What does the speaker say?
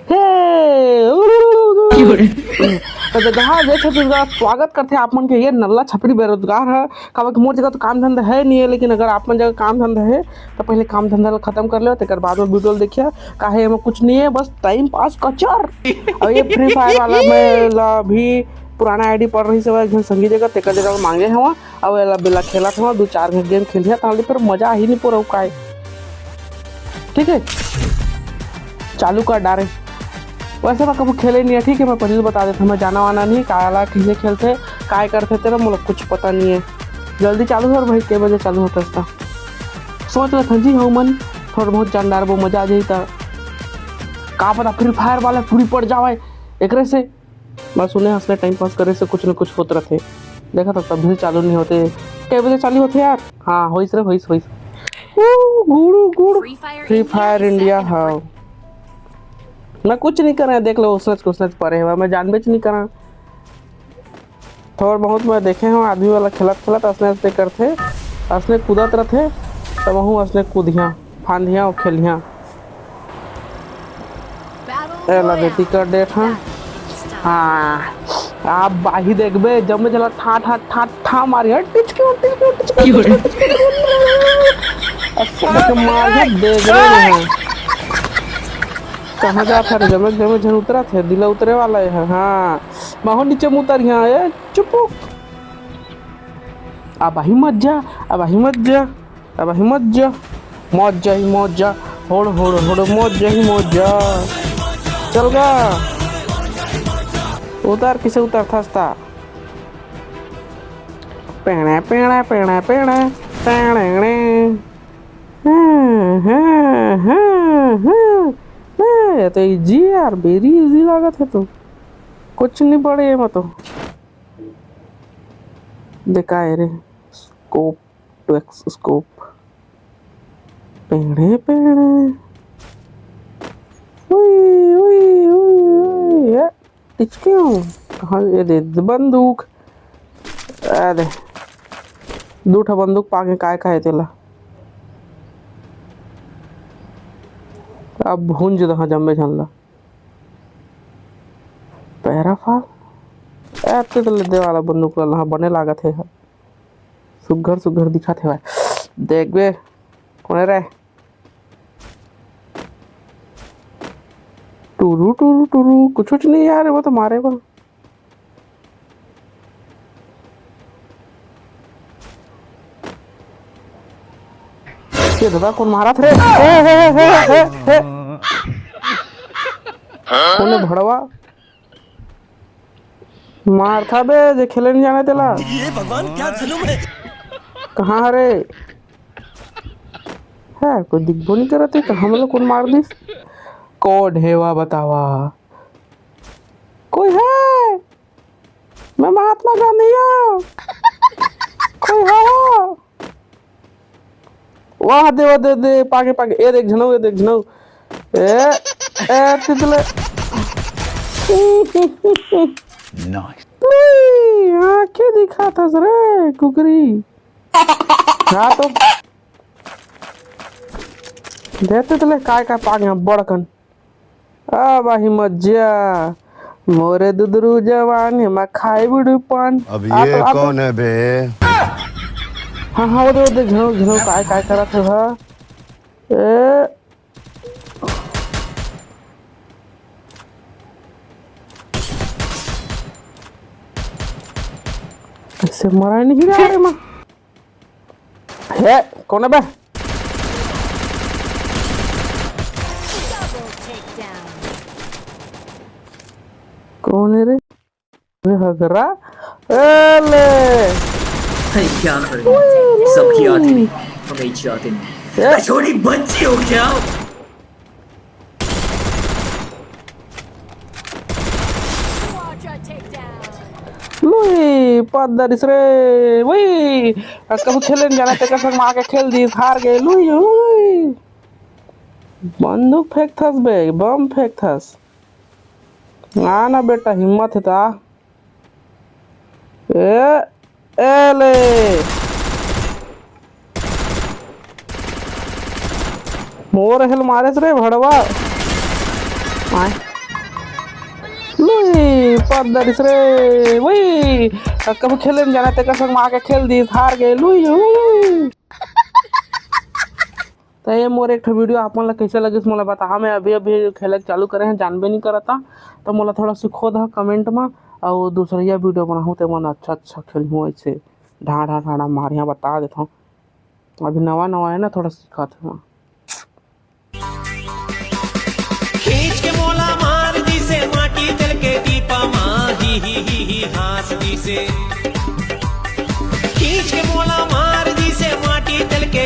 तो जहाँ जे छत्तीसगढ़ स्वागत करते आप मन के ये नल्ला छपरी बेरोजगार है काबर कि मोर जगह तो काम धंधा है नहीं है, लेकिन अगर आप मन जगह काम धंधा है तो पहले काम धंधा ला खत्म कर लो, तेकर बाद में वीडियो देखिए। काहे एमा कुछ नहीं है, बस टाइम पास कचर। और ये फ्री फायर वाला मैं ला भी पुराना आईडी पड़ रही से एक संगी जगह तेकर जगह मांगे हवा और एला बेला खेलत हवा 2-4 गेम खेलिया ताले फिर मजा ही नहीं पूरा काय। ठीक है चालू कर डारे। वैसे मैं कभी खेले नहीं है, ठीक है मैं पहले बता देता हूँ, मैं जाना वाना नहीं काला किसे खेलते काय करते तेरा मुझे कुछ पता नहीं है। जल्दी चालू हो भाई, के बजे चालू होता था सोच रहा था जी हाँ मन थोड़ा बहुत जानदार वो मजा आ जाए था का पता फ्री फायर वाला पूरी पड़ जाए एक से। बस उन्हें हंसने टाइम पास करे से कुछ न कुछ होते रहते, देखा था तब भी चालू नहीं होते। के बजे चालू होते यार? हाँ होइस रे होइस गुड़ू गुड़ फ्री फायर इंडिया। हाँ मैं कुछ नहीं कर रहा, देख लो उसने परे हुआ मैं जानबूझ नहीं कर रहा। थोड़ा बहुत मैं देखे हूँ आदमी वाला खेलत असने करते असने कूदत रहते तब हूँ असने कूदिया फांदिया और खेलिया एला बेटी कर डेट। हाँ आप बाही देखबे जब मैं चला ठा ठा ठा ठा मारी है टिच क्यों ऐसे मार देख रहे हैं कहाँ जा था जब जन उतरा थे दिला उतरे वाला है। हाँ मैं नीचे में उतर यहाँ है चुप अब ही मत जा अब ही मत जा अब ही मत जा मौज ही मौज होड़ होड़ होड़ मौज ही मौज चल गा उतर किसे उतर था पेड़ा पेड़ा पेड़ा पेड़ा पेड़े ये तो इजी यार वेरी इजी लागत है तो कुछ नहीं पड़े ये मत देखा है रे स्कोप टू एक्स स्कोप पेड़े पेड़े टिच क्यों कहाँ ये दे बंदूक अरे दूठा बंदूक पाके काय खाए तेला अब भूंज दहा जम्मे झनला पैराफाल ऐसे तो ले दे वाला बंदूक ला बने लागत है सुघर सुघर दिखा थे देख बे कौन रे टूरू टूरू टूरू कुछ नहीं यार वो तो मारे बा ये दादा कौन मारा थे कौन भड़वा मार था बे जे खेले नहीं जाने तेला ये भगवान क्या जुल्म है कहाँ रे है कोई दिखबो नहीं करते कहाँ मतलब कौन मार दिस कोड हेवा बतावा कोई है मैं महात्मा गांधी हूँ कोई है वाह दे दे पागे पागे ये देख झनो ए तितले नाइस आंखें दिखा था रे कुकरी। हाँ तो देते तले काय पागे बड़कन अब ही मज्जा मोरे दुदरू जवान मैं खाई बिड़ू पान। अब ये कौन है बे? हाँ हाँ वो झनो काय करा था ए ऐसे मरा नहीं रहा रे मां है कौन है बे कौन है रे हगरा एले क्या करें सबकी आती नहीं हमें चाहते नहीं छोटी बच्ची हो क्या लुई पदरिस रे वही कब खेले जाना तेकर संग मार के खेल दी हार गए लुई बंदूक फेंक थस बे बम फेंक थस ना बेटा हिम्मत है ता एले मोर हेल मारे रे भड़वा लुई पदरिस रे वही कभी खेले में जाना तेकर संग माँ के खेल दी हार गए लुई हुई। तो ये मोर एक वीडियो आप मन ला कैसे लगिस मोला बता। मैं अभी अभी खेले चालू करे हैं जानबे नहीं करता तो मोला थोड़ा सिखो दा कमेंट में और दूसरिया वीडियो बनाऊँ तो मन अच्छा खेलूँ ऐसे ढा ढा ढा मारिया बता देता हूँ। अभी नवा नवा है ना थोड़ा सीखा था। खींच के मोला मार दी से माटी दिल के दीपा माँ ही हास दी से